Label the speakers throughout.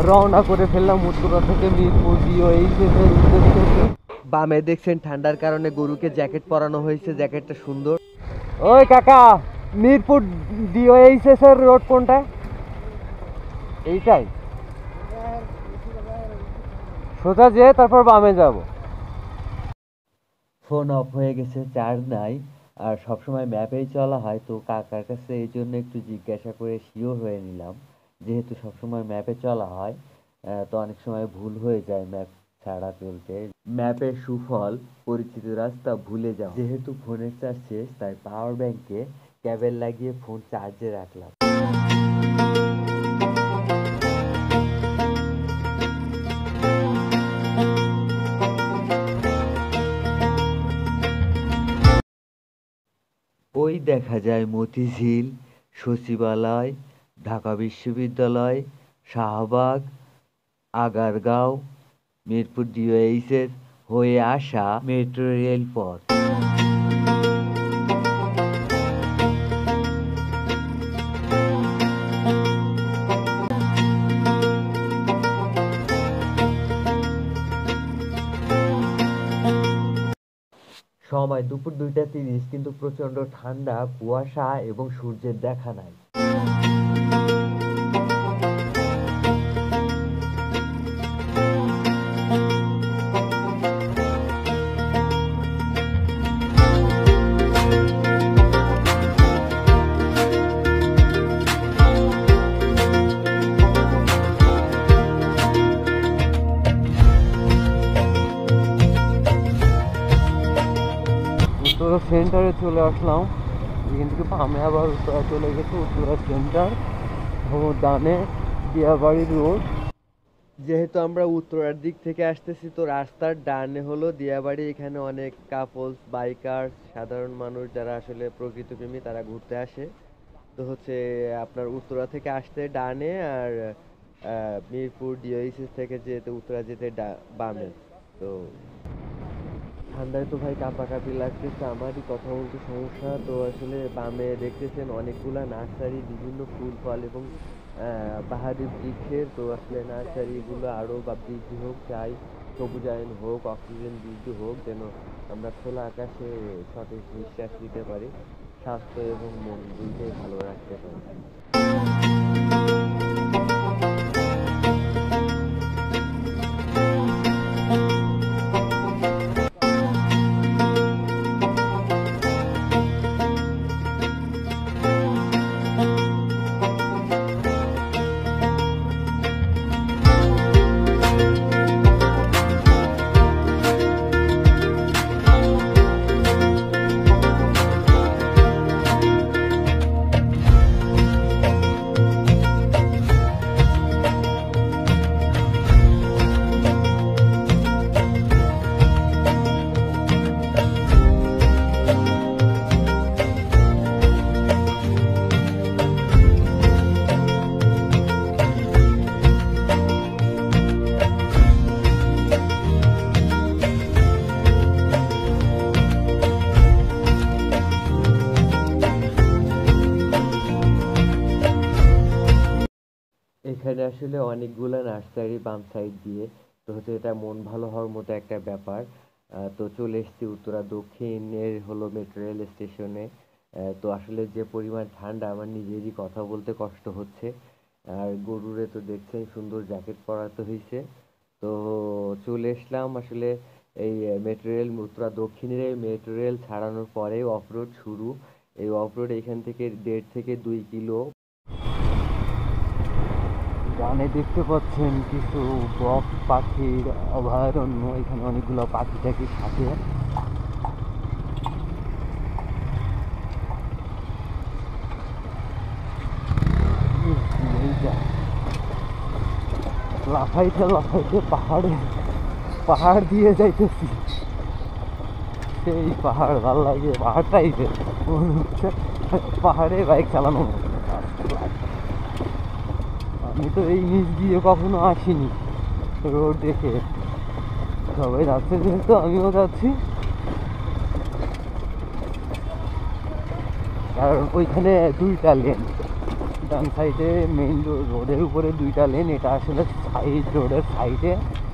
Speaker 1: রওনা করে ফেললাম উত্তরা থেকে মিরপুর ডিওএইচএসের উদ্দেশ্যে। বামে দেখছেন ঠান্ডার কারণে গরুকে জ্যাকেট পরানো হয়েছে, জ্যাকেটটা সুন্দর। ওই কাকা, মিরপুর ডিওএইচএসের রোড কোনটা? এইটাই সোজা যেয়ে তারপর বামে যাব। ফোন অফ হয়ে গেছে, চার্জ নাই, আর সবসময় ম্যাপেই চলা হয়, তো কাকার কাছে এই জন্য একটু জিজ্ঞাসা করে শিওর হয়ে নিলাম। যেহেতু সবসময় ম্যাপে চলা হয়, তো অনেক সময় ভুল হয়ে যায় ম্যাপ ছাড়া চলতে। ম্যাপের সুফল পরিচিত রাস্তা ভুলে যাও। যেহেতু ফোনের চার্জ শেষ, তাই পাওয়ার ব্যাংকে কেবল লাগিয়ে ফোন চার্জে রাখলাম। ওই দেখা যায় মতিঝিল, সচিবালয়, ঢাকা বিশ্ববিদ্যালয়, শাহবাগ, আগারগাঁও, মিরপুর ডিওএইচএস হয়ে আসা মেট্রো রেল পথ। সময় দুপুর 2টা 30, কিন্তু প্রচন্ড ঠান্ডা, কুয়াশা এবং সূর্যের দেখা নাই। উত্তরা সেন্টারে চলে আসলাম। এখান থেকে বামে আবার উত্তরা চলে গেছে উত্তরা সেন্টার, ডানে দিয়াবাড়ি রোড। যেহেতু আমরা উত্তরার দিক থেকে আসতেছি, তো রাস্তার ডানে হলো দিয়াবাড়ি। এখানে অনেক কাপলস, বাইকার, সাধারণ মানুষ যারা আসলে প্রকৃতিপ্রেমী তারা ঘুরতে আসে। তো হচ্ছে আপনার উত্তরা থেকে আসতে ডানে, আর মিরপুর ডিওএইচএস থেকে যেতে উত্তরা যেতে বামে। তো ঠান্ডায় তো ভাই কাঁপাকাঁপি লাগতেছে, আমারই কথা বলতে সমস্যা। তো আসলে বামে দেখতেছেন অনেকগুলা নার্সারি, বিভিন্ন ফুল ফল এবং বাহারি বৃক্ষের। তো আসলে নার্সারিগুলো আরও বা বৃদ্ধি হোক, চাই সবুজায়ন হোক, অক্সিজেন বৃদ্ধি হোক, যেন আমরা খোলা আকাশে সঠিক নিঃশ্বাস নিতে পারি, স্বাস্থ্য এবং মন দুইটাই ভালো রাখতে পারি। এখানে আসলে অনেকগুলো নার্সারি বাম সাইড দিয়ে, তো হচ্ছে এটা মন ভালো হওয়ার মতো একটা ব্যাপার। তো চলে এসেছি উত্তরা দক্ষিণের হলো মেট্রো রেল স্টেশনে। তো আসলে যে পরিমাণ ঠান্ডা, আমার নিজেরই কথা বলতে কষ্ট হচ্ছে। আর গরুরে তো দেখছেন সুন্দর জ্যাকেট পরাতে হয়েছে। তো চলে এসলাম আসলে এই মেট্রো রেল, উত্তরা দক্ষিণের এই মেট্রো রেল ছাড়ানোর পরে অফরোড শুরু। এই অফরোড এখান থেকে 1.5 থেকে 2 কিলো। ডানে দেখতে পাচ্ছেন কিছু বক পাখির অভয়ারণ্য, এখানে অনেকগুলো পাখি টাকি থাকে। লাফাইতে লাফাইতে পাহাড় দিয়ে যাইতেছি। সেই পাহাড় ভাল লাগে, পাহাড় টাইপের মনে হচ্ছে পাহাড়ে বাইক চালানো। আমি তো এই নিচ দিয়ে কখনো আসিনি, রোড দেখে সবাই যাচ্ছে যেহেতু আমিও যাচ্ছি। কারণ ওইখানে 2টা লেন, ডান সাইডে মেইন রোডের উপরে 2টা লেন, এটা আসলে সাইড রোডের সাইডে।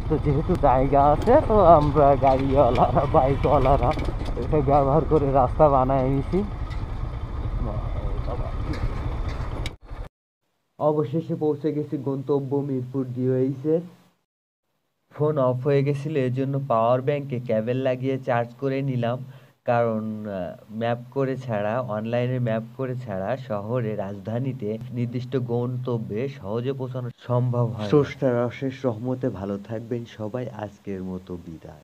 Speaker 1: তো যেহেতু জায়গা আছে তো আমরা গাড়িওয়ালারা বাইকওয়ালারা এটা ব্যবহার করে রাস্তা বানায় নিছি। অবশেষে পৌঁছে গেছি গন্তব্য মিরপুর ডিওএইচের। ফোন অফ হয়ে গেছিল, এর জন্য পাওয়ার ব্যাংকে ক্যাবেল লাগিয়ে চার্জ করে নিলাম, কারণ ম্যাপ করে ছাড়া, অনলাইনে ম্যাপ করে ছাড়া শহরে রাজধানীতে নির্দিষ্ট গন্তব্যে সহজে পৌঁছানো সম্ভব হয় না। স্রষ্টার অশেষ রহমতে ভালো থাকবেন সবাই, আজকের মতো বিদায়।